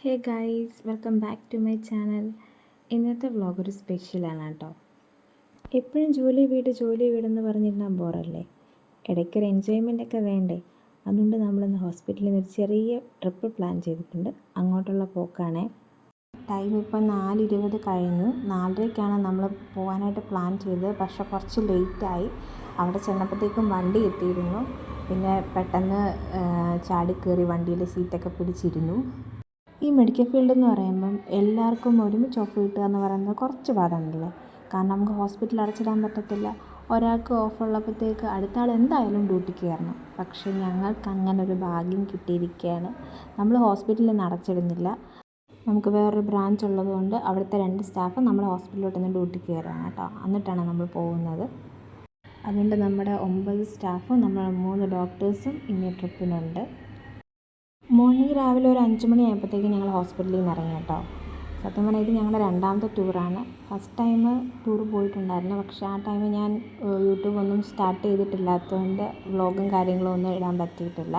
Hey guys, welcome back to my channel. ഇന്നത്തെ vlog ഒരു സ്പെഷ്യലാണ് കേട്ടോ. എപ്പോഴും ജോലി വീടെന്ന് പറഞ്ഞിരുന്നാൽ ബോറല്ലേ? ഇടയ്ക്കൊരു എൻജോയ്മെൻ്റ് ഒക്കെ വേണ്ടേ? അതുകൊണ്ട് നമ്മളിന്ന് ഹോസ്പിറ്റലിൽ നിന്ന് ഒരു ചെറിയ ട്രിപ്പ് പ്ലാൻ ചെയ്തിട്ടുണ്ട്. അങ്ങോട്ടുള്ള പോക്കാണേ. ടൈം ഇപ്പം 4:20 കഴിഞ്ഞു. 4:30ക്കാണ് നമ്മൾ പോകാനായിട്ട് പ്ലാൻ ചെയ്തത്. പക്ഷേ കുറച്ച് ലേറ്റായി. അവിടെ ചെന്നപ്പോഴത്തേക്കും വണ്ടി എത്തിയിരുന്നു. പിന്നെ പെട്ടെന്ന് ചാടിക്കയറി വണ്ടിയിൽ സീറ്റൊക്കെ പിടിച്ചിരുന്നു. ഈ മെഡിക്കൽ ഫീൽഡ് എന്ന് പറയുമ്പം എല്ലാവർക്കും ഒരുമിച്ച് ഓഫ് കിട്ടുക എന്ന് പറയുന്നത് കുറച്ച് പാടാണല്ലോ. കാരണം നമുക്ക് ഹോസ്പിറ്റൽ അടച്ചിടാൻ പറ്റത്തില്ല. ഒരാൾക്ക് ഓഫ് ഉള്ളപ്പോഴത്തേക്ക് അടുത്ത ആൾ എന്തായാലും ഡ്യൂട്ടിക്ക് കയറണം. പക്ഷേ ഞങ്ങൾക്ക് അങ്ങനെ ഒരു ഭാഗ്യം കിട്ടിയിരിക്കുകയാണ്. നമ്മൾ ഹോസ്പിറ്റലിൽ നിന്ന് അടച്ചിടുന്നില്ല. നമുക്ക് വേറൊരു ബ്രാഞ്ച് ഉള്ളതുകൊണ്ട് അവിടുത്തെ 2 സ്റ്റാഫ് നമ്മുടെ ഹോസ്പിറ്റലിലോട്ട് നിന്ന് ഡ്യൂട്ടിക്ക് കയറുകയാണ് കേട്ടോ. എന്നിട്ടാണ് നമ്മൾ പോകുന്നത്. അതുകൊണ്ട് നമ്മുടെ 9 സ്റ്റാഫും നമ്മൾ 3 ഡോക്ടേഴ്സും ഇനി ട്രിപ്പിനുണ്ട്. മോർണിംഗ് രാവിലെ ഒരു 5 മണിയായപ്പോഴത്തേക്കും ഞങ്ങൾ ഹോസ്പിറ്റലിൽ നിന്ന് ഇറങ്ങി കേട്ടോ. സത്യം പറഞ്ഞാൽ ഇത് ഞങ്ങളുടെ 2ാമത്തെ ടൂറാണ്. ഫസ്റ്റ് ടൈം ടൂർ പോയിട്ടുണ്ടായിരുന്നു. പക്ഷേ ആ ടൈം ഞാൻ യൂട്യൂബൊന്നും സ്റ്റാർട്ട് ചെയ്തിട്ടില്ലാത്തതുകൊണ്ട് വ്ളോഗും കാര്യങ്ങളും ഒന്നും ഇടാൻ പറ്റിയിട്ടില്ല.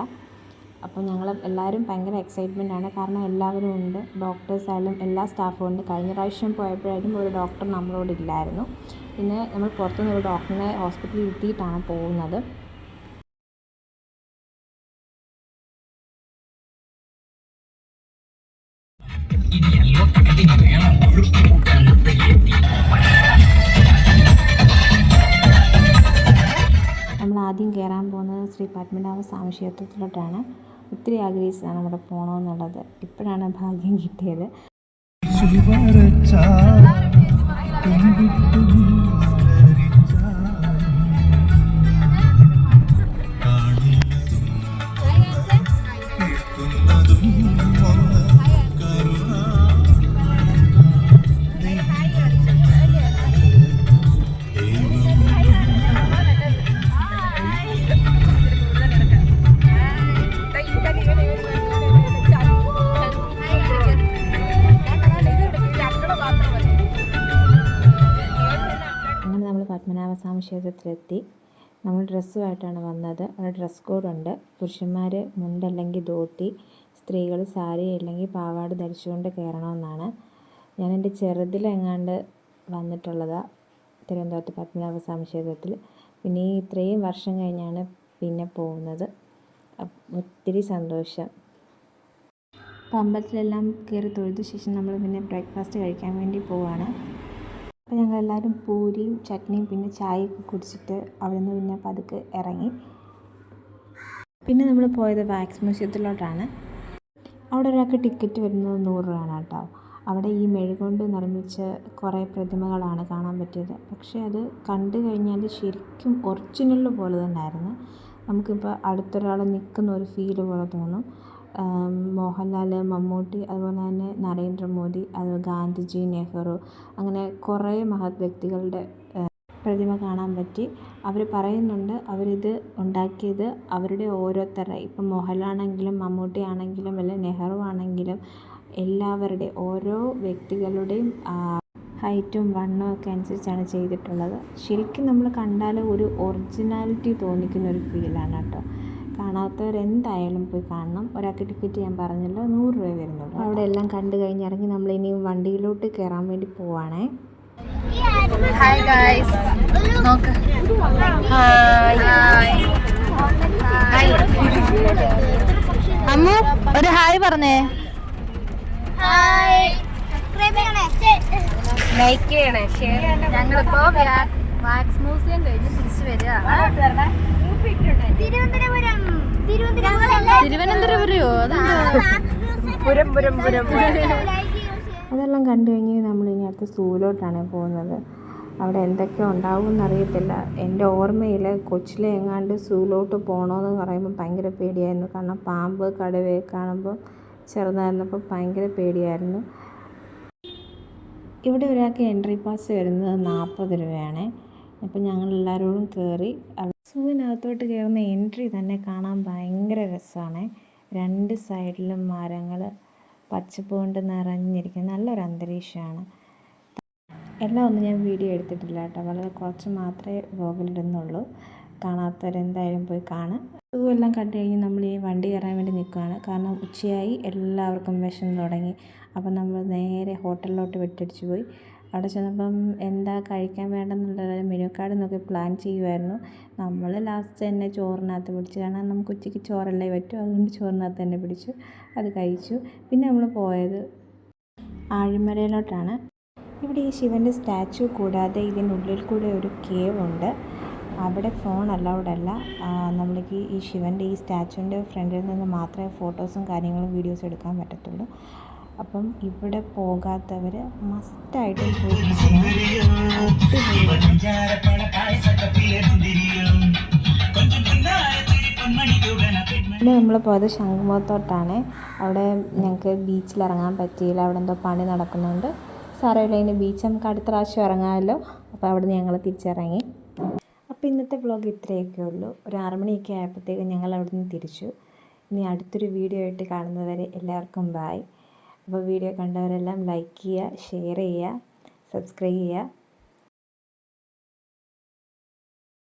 അപ്പോൾ ഞങ്ങൾ എല്ലാവരും ഭയങ്കര എക്സൈറ്റ്മെൻറ്റാണ്. കാരണം എല്ലാവരും ഉണ്ട്. ഡോക്ടേഴ്സായാലും എല്ലാ സ്റ്റാഫും ഉണ്ട്. കഴിഞ്ഞ പ്രാവശ്യം പോയപ്പോഴായാലും ഒരു ഡോക്ടർ നമ്മളോട് ഇല്ലായിരുന്നു. പിന്നെ നമ്മൾ പുറത്തുനിന്ന് ഒരു ഡോക്ടറിനെ ഹോസ്പിറ്റലിൽ ഇരുത്തിയിട്ടാണ് പോകുന്നത്. നമ്മൾ ആദ്യം കയറാൻ പോകുന്നത് ശ്രീ പത്മനാഭ സ്വാമി ക്ഷേത്രത്തിലോട്ടാണ്. ഒത്തിരി ആഗ്രഹിച്ചതാണ് അവിടെ പോകണമെന്നുള്ളത്. ഇപ്പോഴാണ് ഭാഗ്യം കിട്ടിയത്. പത്മനാഭസ്വാമി ക്ഷേത്രത്തിലെത്തി. നമ്മൾ ഡ്രസ്സുമായിട്ടാണ് വന്നത്. അവിടെ ഡ്രസ് കോഡുണ്ട്. പുരുഷന്മാർ മുണ്ടല്ലെങ്കിൽ ധോത്തി, സ്ത്രീകൾ സാരി അല്ലെങ്കിൽ പാവാട ധരിച്ചുകൊണ്ട് കയറണമെന്നാണ്. ഞാൻ എൻ്റെ ചെറുതിലെങ്ങാണ്ട് വന്നിട്ടുള്ളതാണ് തിരുവനന്തപുരത്ത് പത്മനാഭസ്വാമി ക്ഷേത്രത്തിൽ. പിന്നെ ഇത്രയും വർഷം കഴിഞ്ഞാണ് പിന്നെ പോകുന്നത്. ഒത്തിരി സന്തോഷം. അപ്പോൾ അമ്പലത്തിലെല്ലാം കയറി തൊഴുത ശേഷം നമ്മൾ പിന്നെ ബ്രേക്ക്ഫാസ്റ്റ് കഴിക്കാൻ വേണ്ടി പോവുകയാണ്. അപ്പോൾ ഞങ്ങളെല്ലാവരും പൂരിയും ചട്നിയും പിന്നെ ചായയൊക്കെ കുടിച്ചിട്ട് അവിടെ നിന്ന് പിന്നെ പതുക്കെ ഇറങ്ങി. പിന്നെ നമ്മൾ പോയത് വാക്സ് മ്യൂസിയത്തിലോട്ടാണ്. അവിടെ ഒരാൾക്ക് ടിക്കറ്റ് വരുന്നത് 100 രൂപയാണ് കേട്ടോ. അവിടെ ഈ മെഴുകൊണ്ട് നിർമ്മിച്ച കുറേ പ്രതിമകളാണ് കാണാൻ പറ്റിയത്. പക്ഷേ അത് കണ്ടു കഴിഞ്ഞാൽ ശരിക്കും ഒറിജിനൽ പോലെ തന്നെയായിരുന്നു. നമുക്കിപ്പോൾ അടുത്തൊരാൾ നിൽക്കുന്ന ഒരു ഫീല് പോലെ തോന്നും. മോഹൻലാൽ, മമ്മൂട്ടി, അതുപോലെ തന്നെ നരേന്ദ്രമോദി, അതുപോലെ ഗാന്ധിജി, നെഹ്റു, അങ്ങനെ കുറേ മഹത് വ്യക്തികളുടെ പ്രതിമ കാണാൻ പറ്റി. അവർ പറയുന്നുണ്ട് അവരിത് ഉണ്ടാക്കിയത് അവരുടെ ഓരോരുത്തരുടെ, ഇപ്പം മോഹൻലാലാണെങ്കിലും മമ്മൂട്ടി ആണെങ്കിലും അല്ലെ നെഹ്റു ആണെങ്കിലും എല്ലാവരുടെയും ഓരോ വ്യക്തികളുടെയും ഹൈറ്റും വണ്ണവും ഒക്കെ അനുസരിച്ചാണ് ചെയ്തിട്ടുള്ളത്. ശരിക്കും നമ്മൾ കണ്ടാൽ ഒരു ഒറിജിനാലിറ്റി തോന്നിക്കുന്ന ഒരു ഫീലാണ് കേട്ടോ. കാണാത്തവരെന്തായാലും പോയി കാണണം. ഒരാൾക്ക് ടിക്കറ്റ് ഞാൻ പറഞ്ഞല്ലോ 100 രൂപ വരുന്നുള്ളൂ. അവിടെ എല്ലാം കണ്ടു കഴിഞ്ഞിറങ്ങി നമ്മൾ ഇനിയും വണ്ടിയിലോട്ട് കയറാൻ വേണ്ടി പോവാണേ. ഹായ് ഗൈസ്, നോക്ക്. അമ്മു ഒരു ഹായ് പറഞ്ഞേ. ലൈക്ക് ചെയ്യണേ, ഷെയർ ചെയ്യണേ. ഞങ്ങളിപ്പോ വാക്സ് മ്യൂസിയം കഴിഞ്ഞ് തിരിച്ചു വരികയാണ്. തിരുവനന്തപുരമോ? അതെല്ലാം കണ്ടു കഴിഞ്ഞ് നമ്മൾ ഇനി അടുത്ത സൂവിലോട്ടാണ് പോകുന്നത്. അവിടെ എന്തൊക്കെ ഉണ്ടാവും എന്നറിയത്തില്ല. എൻ്റെ ഓർമ്മയിൽ കൊച്ചിലെ എങ്ങാണ്ട് സൂവിലോട്ട് പോകണമെന്ന് പറയുമ്പോൾ ഭയങ്കര പേടിയായിരുന്നു. കാരണം പാമ്പ്, കടുവയെ കാണുമ്പോൾ ചെറുതായിരുന്നപ്പോൾ ഭയങ്കര പേടിയായിരുന്നു. ഇവിടെ ഒരാൾക്ക് എൻട്രി പാസ് വരുന്നത് 40 രൂപയാണ്. അപ്പോൾ ഞങ്ങൾ എല്ലാവരോടും കയറി. സൂവിനകത്തോട്ട് കയറുന്ന എൻട്രി തന്നെ കാണാൻ ഭയങ്കര രസമാണ്. 2 സൈഡിലും മരങ്ങൾ, പച്ചപ്പ് കൊണ്ട് നിറഞ്ഞിരിക്കുന്ന നല്ലൊരു അന്തരീക്ഷമാണ്. എല്ലാം ഒന്നും ഞാൻ വീഡിയോ എടുത്തിട്ടില്ല കേട്ടോ. വളരെ കുറച്ച് മാത്രമേ വ്ളോഗിലിടുന്നുള്ളൂ. കാണാത്തവരെന്തായാലും പോയി കാണാം. സൂ എല്ലാം കണ്ടു കഴിഞ്ഞ് നമ്മൾ ഈ വണ്ടി കയറാൻ വേണ്ടി നിൽക്കുകയാണ്. കാരണം ഉച്ചയായി, എല്ലാവർക്കും വിശന്ന് തുടങ്ങി. അപ്പം നമ്മൾ നേരെ ഹോട്ടലിലോട്ട് വിട്ടടിച്ച് പോയി. അവിടെ ചെന്നപ്പം എന്താ കഴിക്കാൻ വേണ്ടെന്നുള്ള മെനു കാർഡ് നോക്കി പ്ലാൻ ചെയ്യുമായിരുന്നു. നമ്മൾ ലാസ്റ്റ് തന്നെ ചോറിനകത്ത് പിടിച്ചു. കാരണം നമുക്ക് ഉച്ചയ്ക്ക് ചോറല്ലേ പറ്റും, അതുകൊണ്ട് ചോറിനകത്ത് തന്നെ പിടിച്ചു, അത് കഴിച്ചു. പിന്നെ നമ്മൾ പോയത് ആഴിമലയിലോട്ടാണ്. ഇവിടെ ഈ ശിവൻ്റെ സ്റ്റാച്ചു കൂടാതെ ഇതിനുള്ളിൽ കൂടെ ഒരു കേവ് ഉണ്ട്. അവിടെ ഫോൺ അലൗഡ് അല്ല. നമ്മൾക്ക് ഈ ശിവൻ്റെ ഈ സ്റ്റാച്ചുവിൻ്റെ ഫ്രണ്ടിൽ നിന്ന് മാത്രമേ ഫോട്ടോസും കാര്യങ്ങളും വീഡിയോസും എടുക്കാൻ പറ്റത്തുള്ളൂ. അപ്പം ഇവിടെ പോകാത്തവർ മസ്റ്റായിട്ടും പോയി പിന്നെ നമ്മൾ പോയത് ശംഖുമുഖത്തോട്ടാണ്. അവിടെ ഞങ്ങൾക്ക് ബീച്ചിൽ ഇറങ്ങാൻ പറ്റിയില്ല. അവിടെ എന്തോ പണി നടക്കുന്നുണ്ട്. സാരമില്ല, ഇനി ബീച്ച് നമുക്ക് അടുത്ത പ്രാവശ്യം ഇറങ്ങാമല്ലോ. അപ്പോൾ അവിടെ നിന്ന് ഞങ്ങൾ തിരിച്ചിറങ്ങി. അപ്പോൾ ഇന്നത്തെ വ്ളോഗ് ഇത്രയൊക്കെ ഉള്ളൂ. ഒരു 6 മണിയൊക്കെ ആയപ്പോഴത്തേക്കും ഞങ്ങൾ അവിടെ നിന്ന് തിരിച്ചു. ഇനി അടുത്തൊരു വീഡിയോ ആയിട്ട് കാണുന്നവരെ എല്ലാവർക്കും ബായ്. അപ്പോൾ വീഡിയോ കണ്ടവരെല്ലാം ലൈക്ക് ചെയ്യുക, ഷെയർ ചെയ്യുക, സബ്സ്ക്രൈബ് ചെയ്യുക.